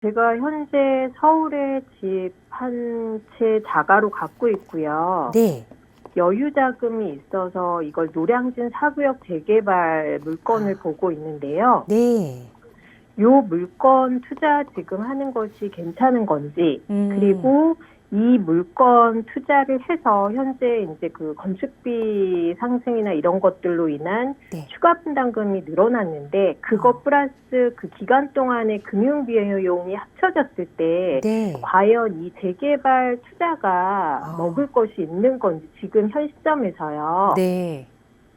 제가 현재 서울에 집 한 채 자가로 갖고 있고요. 네. 여유 자금이 있어서 이걸 노량진 사구역 재개발 물건을 보고 있는데요. 네. 요 물건 투자 지금 하는 것이 괜찮은 건지, 그리고 이 물건 투자를 해서 현재 이제 그 건축비 상승이나 이런 것들로 인한 네. 추가 분담금이 늘어났는데, 그것 플러스 그 기간 동안의 금융 비용이 합쳐졌을 때 네. 과연 이 재개발 투자가 먹을 것이 있는 건지 지금 현 시점에서요. 네.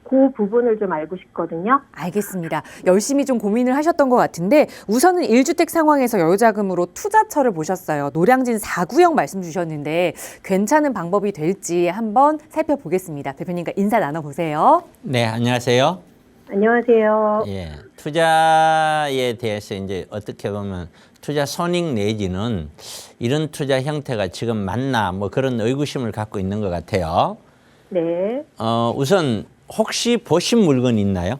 그 부분을 좀 알고 싶거든요. 알겠습니다. 열심히 좀 고민을 하셨던 것 같은데 우선은 1주택 상황에서 여유자금으로 투자처를 보셨어요. 노량진 4구역 말씀 주셨는데 괜찮은 방법이 될지 한번 살펴보겠습니다. 대표님과 인사 나눠보세요. 네, 안녕하세요. 안녕하세요. 예, 투자에 대해서 이제 어떻게 보면 투자 선익 내지는 이런 투자 형태가 지금 맞나 뭐 그런 의구심을 갖고 있는 것 같아요. 네. 우선 혹시 보신 물건 있나요?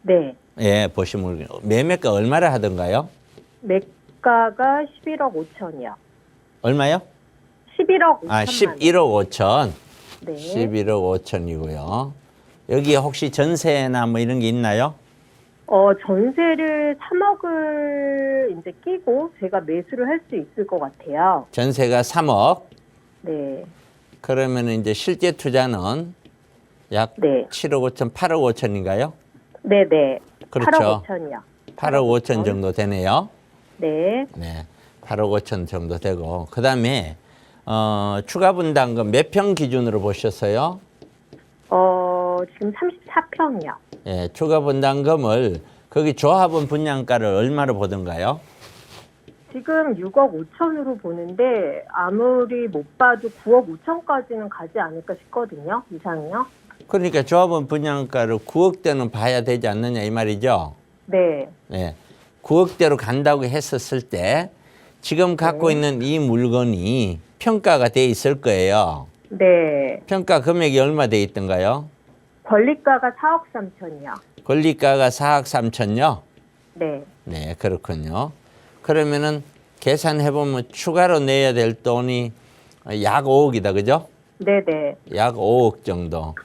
네. 예, 보신 물건. 매매가 얼마나 하던가요? 매가가 11억 5천이요. 얼마요? 11억 5천만 아, 11억 5천. 네. 11억 5천이고요. 여기에 혹시 전세나 뭐 이런 게 있나요? 전세를 3억을 이제 끼고 제가 매수를 할 수 있을 것 같아요. 전세가 3억. 네. 그러면 이제 실제 투자는 약 네. 7억 5천, 8억 5천인가요? 네네. 그렇죠. 8억 5천이요. 8억 5천 정도 되네요. 네. 네, 8억 5천 정도 되고 그 다음에 추가 분담금 몇 평 기준으로 보셨어요? 지금 34평이요. 예, 추가 분담금을 거기 조합원 분양가를 얼마로 보던가요? 지금 6억 5천으로 보는데 아무리 못 봐도 9억 5천까지는 가지 않을까 싶거든요. 이상이요. 그러니까 조합원 분양가를 9억대는 봐야 되지 않느냐 이 말이죠. 네. 네, 9억대로 간다고 했었을 때 지금 갖고 있는 이 물건이 평가가 돼 있을 거예요. 네. 평가 금액이 얼마 돼 있던가요? 권리가가 4억 3천이요. 권리가가 4억 3천요? 네. 네, 그렇군요. 그러면은 계산해보면 추가로 내야 될 돈이 약 5억이다, 그죠? 네네. 약 5억 정도.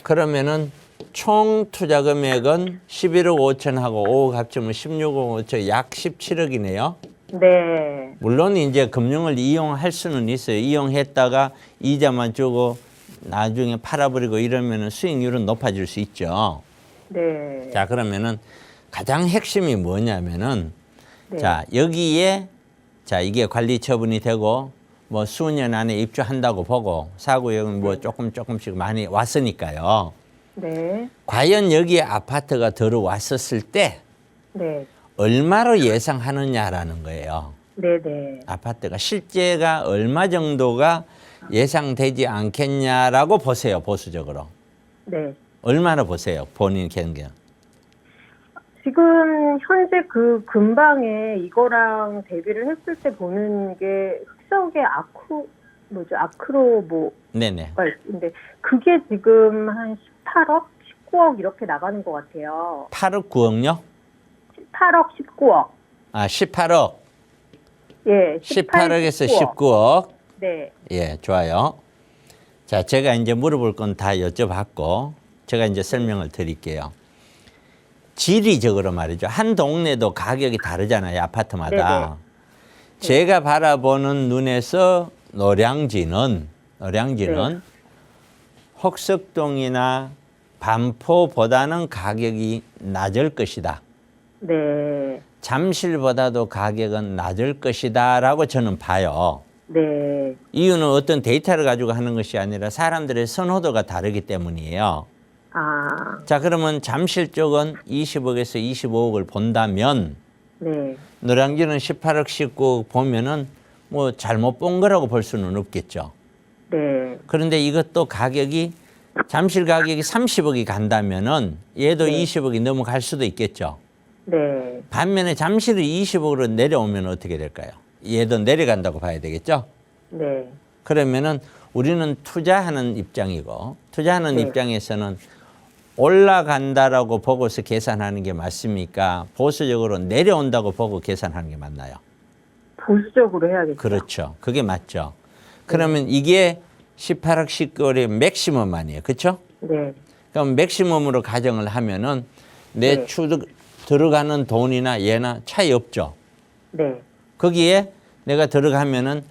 그러면은 총 투자 금액은 11억 5천하고 5억 합치면 16억 5천, 약 17억이네요. 네. 물론 이제 금융을 이용할 수는 있어요. 이용했다가 이자만 주고 나중에 팔아버리고 이러면은 수익률은 높아질 수 있죠. 네. 자, 그러면은 가장 핵심이 뭐냐면은 네. 자, 여기에 자, 이게 관리 처분이 되고 뭐 수년 안에 입주한다고 보고 사구역은 뭐 조금씩 많이 왔으니까요. 네. 과연 여기에 아파트가 들어왔었을 때 네. 얼마로 예상하느냐라는 거예요. 네네. 아파트가 실제가 얼마 정도가 예상되지 않겠냐라고 보세요, 보수적으로. 네. 얼마나 보세요, 본인 견경. 지금 현재 그 근방에 이거랑 대비를 했을 때 보는 게 흑석의 아크로 뭐 네네. 근데 그게 지금 한 18억, 19억 이렇게 나가는 것 같아요. 8억 9억요? 18억, 19억. 아, 18억. 예, 18억에서 19억. 네. 예, 좋아요. 자, 제가 이제 물어볼 건 다 여쭤봤고, 제가 이제 설명을 드릴게요. 지리적으로 말이죠. 한 동네도 가격이 다르잖아요, 아파트마다. 네네. 제가 바라보는 눈에서 노량진은 네. 혹석동이나 반포보다는 가격이 낮을 것이다. 네. 잠실보다도 가격은 낮을 것이다라고 저는 봐요. 네. 이유는 어떤 데이터를 가지고 하는 것이 아니라 사람들의 선호도가 다르기 때문이에요. 아, 자, 그러면 잠실 쪽은 20억에서 25억을 본다면 네. 노량진은 18억, 19억 보면은 뭐 잘못 본 거라고 볼 수는 없겠죠. 네. 그런데 이것도 가격이 잠실 가격이 30억이 간다면은 얘도 네. 20억이 넘어갈 수도 있겠죠. 네. 반면에 잠실이 20억으로 내려오면 어떻게 될까요? 얘도 내려간다고 봐야 되겠죠. 네. 그러면은 우리는 투자하는 입장이고 투자하는 네. 입장에서는 올라간다라고 보고서 계산하는 게 맞습니까? 보수적으로 내려온다고 보고 계산하는 게 맞나요? 보수적으로 해야겠죠. 그렇죠. 그게 맞죠. 그러면 이게 18억 19월의 맥시멈 아니에요. 그렇죠? 네. 그럼 맥시멈으로 가정을 하면은 내 네. 들어가는 돈이나 얘나 차이 없죠. 네. 거기에 내가 들어가면은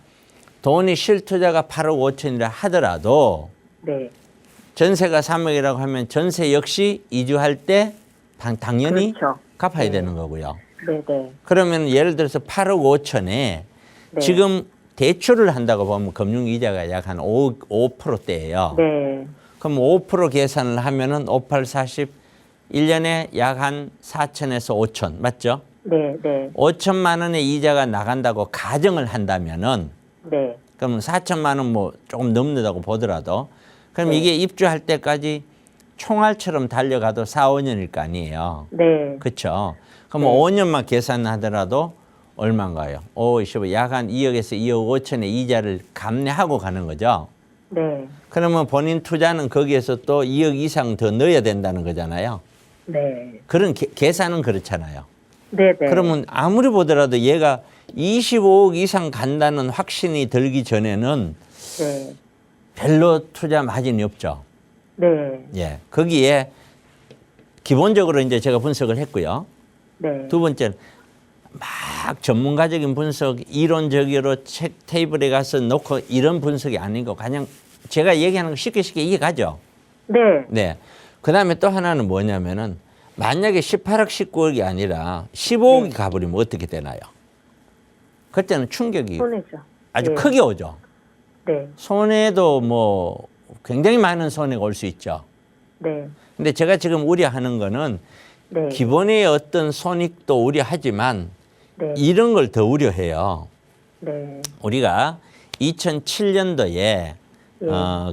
돈이 실투자가 8억 5천이라 하더라도 네. 전세가 3억이라고 하면 전세 역시 이주할 때 당연히 그렇죠. 갚아야 네. 되는 거고요. 네. 네. 그러면 예를 들어서 8억 5천에 네. 지금 대출을 한다고 보면 금융이자가 약 한 5%대예요. 네. 그럼 5% 계산을 하면은 5, 8, 40, 1년에 약 한 4천에서 5천 맞죠? 네. 네. 5천만 원의 이자가 나간다고 가정을 한다면은 네. 그러면 4천만 원 뭐 조금 넘는다고 보더라도 그럼 네. 이게 입주할 때까지 총알처럼 달려가도 4, 5년일 거 아니에요. 네. 그렇죠? 그럼 네. 5년만 계산하더라도 얼마인가요? 5, 15, 약 한 2억에서 2억 5천의 이자를 감내하고 가는 거죠. 네. 그러면 본인 투자는 거기에서 또 2억 이상 더 넣어야 된다는 거잖아요. 네. 그런 계산은 그렇잖아요. 네. 네. 그러면 아무리 보더라도 얘가 25억 이상 간다는 확신이 들기 전에는 네. 별로 투자 마진이 없죠. 네. 예. 거기에 기본적으로 이제 제가 분석을 했고요. 네. 두 번째는 막 전문가적인 분석, 이론적으로 책 테이블에 가서 놓고 이런 분석이 아니고 그냥 제가 얘기하는 거 쉽게 이해가죠. 네. 네. 그 다음에 또 하나는 뭐냐면은 만약에 18억, 19억이 아니라 15억이 가버리면 어떻게 되나요? 그때는 충격이 손해죠. 아주 네. 크게 오죠. 네. 손해도 뭐 굉장히 많은 손해가 올 수 있죠. 네. 근데 제가 지금 우려하는 거는 네. 기본의 어떤 손익도 우려하지만 네. 이런 걸 더 우려해요. 네. 우리가 2007년도에 예.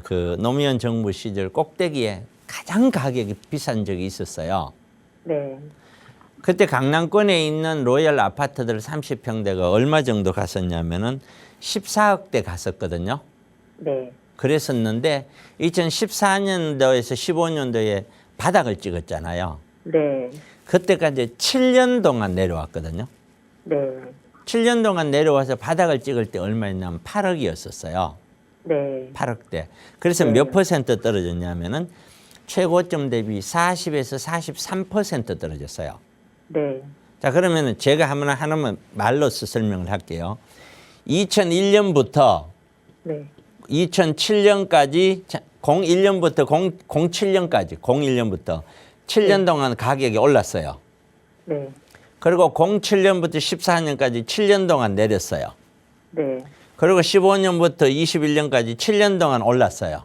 그 노무현 정부 시절 꼭대기에 가장 가격이 비싼 적이 있었어요. 네. 그때 강남권에 있는 로얄 아파트들 30평대가 얼마 정도 갔었냐면은 14억대 갔었거든요. 네. 그랬었는데 2014년도에서 15년도에 바닥을 찍었잖아요. 네. 그때까지 7년 동안 내려왔거든요. 네. 7년 동안 내려와서 바닥을 찍을 때 얼마였냐면 8억이었었어요. 네. 8억대. 그래서 네. 몇 퍼센트 떨어졌냐면은 최고점 대비 40에서 43% 떨어졌어요. 네. 자, 그러면은 제가 하나만 말로서 설명을 할게요. 2001년부터 네. 2007년까지 01년부터 07년까지 01년부터 7년 동안 가격이 올랐어요. 네. 그리고 07년부터 14년까지 7년 동안 내렸어요. 네. 그리고 15년부터 21년까지 7년 동안 올랐어요.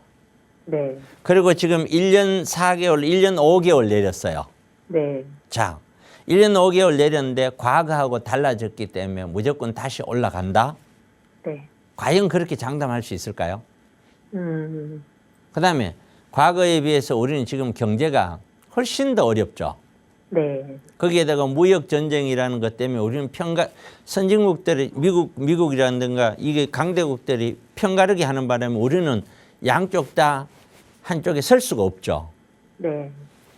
네. 그리고 지금 1년 4개월, 1년 5개월 내렸어요. 네. 자, 1년 5개월 내렸는데 과거하고 달라졌기 때문에 무조건 다시 올라간다? 네. 과연 그렇게 장담할 수 있을까요? 음. 그다음에 과거에 비해서 우리는 지금 경제가 훨씬 더 어렵죠. 네. 거기에다가 무역 전쟁이라는 것 때문에 우리는 선진국들이 미국이라든가 이게 강대국들이 편가르기 하는 바람에 우리는 양쪽 다 한쪽에 설 수가 없죠. 네.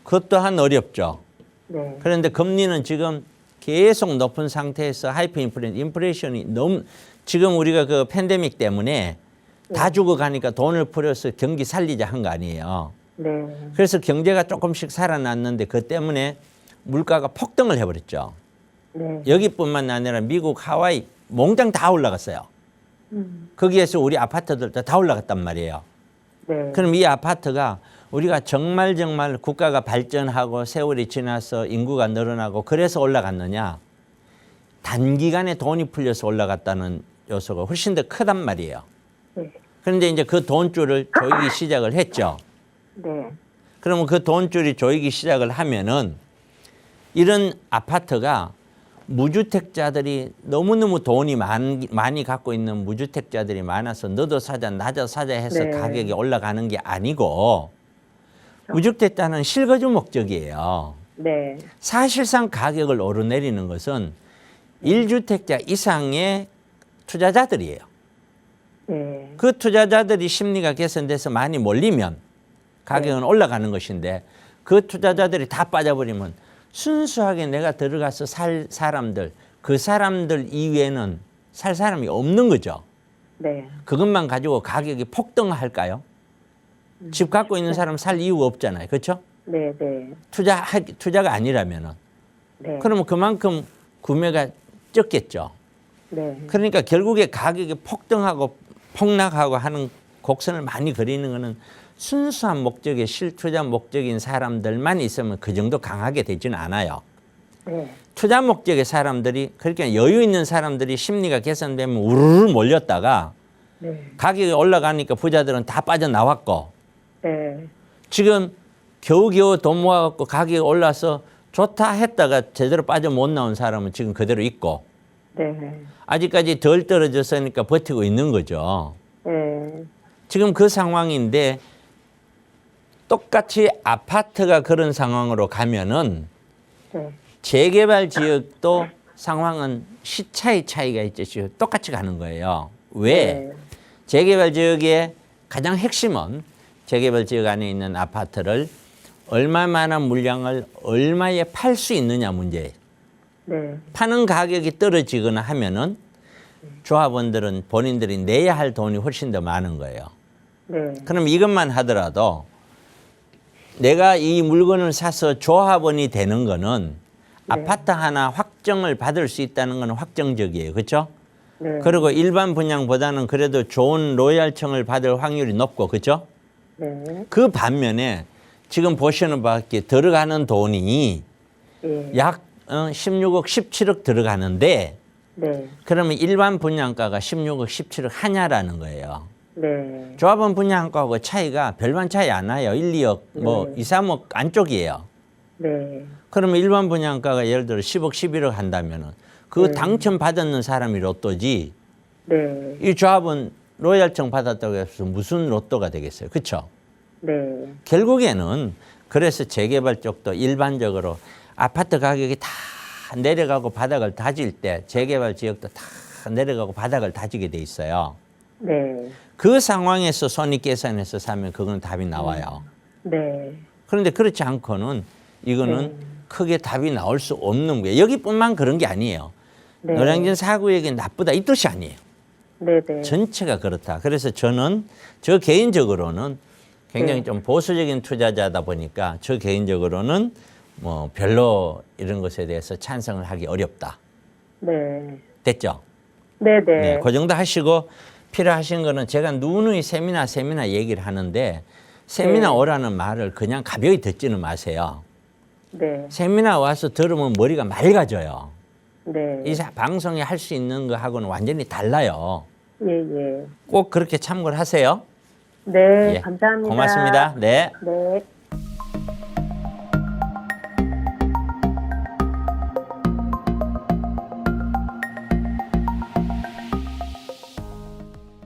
그것 또한 어렵죠. 네. 그런데 금리는 지금 계속 높은 상태에서 인플레이션이 너무 지금 우리가 그 팬데믹 때문에 다 죽어가니까 돈을 풀어서 경기 살리자 한 거 아니에요. 네. 그래서 경제가 조금씩 살아났는데 그 때문에 물가가 폭등을 해버렸죠. 네. 여기뿐만 아니라 미국, 하와이 몽땅 다 올라갔어요. 거기에서 우리 아파트들도 다 올라갔단 말이에요. 네. 그럼 이 아파트가 우리가 정말 국가가 발전하고 세월이 지나서 인구가 늘어나고 그래서 올라갔느냐? 단기간에 돈이 풀려서 올라갔다는 요소가 훨씬 더 크단 말이에요. 네. 그런데 이제 그 돈줄을 조이기 시작을 했죠. 네. 그러면 그 돈줄이 조이기 시작을 하면은 이런 아파트가 무주택자들이 너무너무 돈이 많이 갖고 있는 무주택자들이 많아서 너도 사자 나도 사자 해서 네. 가격이 올라가는 게 아니고 무주택자는 실거주 목적이에요. 네. 사실상 가격을 오르내리는 것은 1주택자 이상의 투자자들이에요. 네. 그 투자자들이 심리가 개선돼서 많이 몰리면 가격은 올라가는 것인데 그 투자자들이 다 빠져버리면 순수하게 내가 들어가서 살 사람들 그 사람들 이외에는 살 사람이 없는 거죠. 네. 그것만 가지고 가격이 폭등할까요? 집 갖고 있는 사람 살 이유가 없잖아요. 그렇죠? 네, 네. 투자가 아니라면은. 네. 그러면 그만큼 구매가 적겠죠. 네. 그러니까 결국에 가격이 폭등하고 폭락하고 하는 곡선을 많이 그리는 거는 순수한 목적의 실투자 목적인 사람들만 있으면 그 정도 강하게 되지는 않아요. 네. 투자 목적의 사람들이 그렇게 여유 있는 사람들이 심리가 개선되면 우르르 몰렸다가 네. 가격이 올라가니까 부자들은 다 빠져나왔고 네. 지금 겨우겨우 돈 모아갖고 가격이 올라서 좋다 했다가 제대로 빠져 못 나온 사람은 지금 그대로 있고 네. 아직까지 덜 떨어졌으니까 버티고 있는 거죠. 네. 지금 그 상황인데 똑같이 아파트가 그런 상황으로 가면은 네. 재개발 지역도 상황은 시차의 차이가 있죠. 지금 똑같이 가는 거예요. 왜? 네. 재개발 지역의 가장 핵심은 재개발 지역 안에 있는 아파트를 얼마만한 물량을 얼마에 팔 수 있느냐 문제예요. 네. 파는 가격이 떨어지거나 하면은 조합원들은 본인들이 내야 할 돈이 훨씬 더 많은 거예요. 네. 그럼 이것만 하더라도 내가 이 물건을 사서 조합원이 되는 거는 네. 아파트 하나 확정을 받을 수 있다는 건 확정적이에요. 그렇죠? 네. 그리고 일반 분양보다는 그래도 좋은 로얄층을 받을 확률이 높고 그렇죠? 네. 그 반면에 지금 보시는 바밖에 들어가는 돈이 예. 약 16억, 17억 들어가는데 네. 그러면 일반 분양가가 16억, 17억 하냐라는 거예요. 네. 조합원 분양가하고 차이가 별반 차이 안 나요. 1, 2억, 뭐 네. 2, 3억 안쪽이에요. 네. 그러면 일반 분양가가 예를 들어 10억, 11억 한다면은 그 네. 당첨 받았는 사람이 로또지 네. 이 조합은 로얄층 받았다고 해서 무슨 로또가 되겠어요. 그렇죠? 네. 결국에는 그래서 재개발 쪽도 일반적으로 아파트 가격이 다 내려가고 바닥을 다질 때 재개발 지역도 다 내려가고 바닥을 다지게 돼 있어요. 네. 그 상황에서 손익계산해서 사면 그건 답이 나와요. 네. 그런데 그렇지 않고는 이거는 크게 답이 나올 수 없는 거예요. 여기뿐만 그런 게 아니에요. 네. 노량진 4구역이 나쁘다 이 뜻이 아니에요. 네. 네. 전체가 그렇다. 그래서 저는 저 개인적으로는 굉장히 네. 좀 보수적인 투자자다 보니까 저 개인적으로는 뭐 별로 이런 것에 대해서 찬성을 하기 어렵다. 네. 됐죠? 네. 네, 네. 그 정도 하시고 필요하신 거는 제가 누누이 세미나 얘기를 하는데 세미나 네. 오라는 말을 그냥 가벼이 듣지는 마세요. 네. 세미나 와서 들으면 머리가 맑아져요. 네. 이 방송에 할 수 있는 거하고는 완전히 달라요. 예, 예. 꼭 그렇게 참고를 하세요. 네, 예, 감사합니다. 고맙습니다. 네. 네.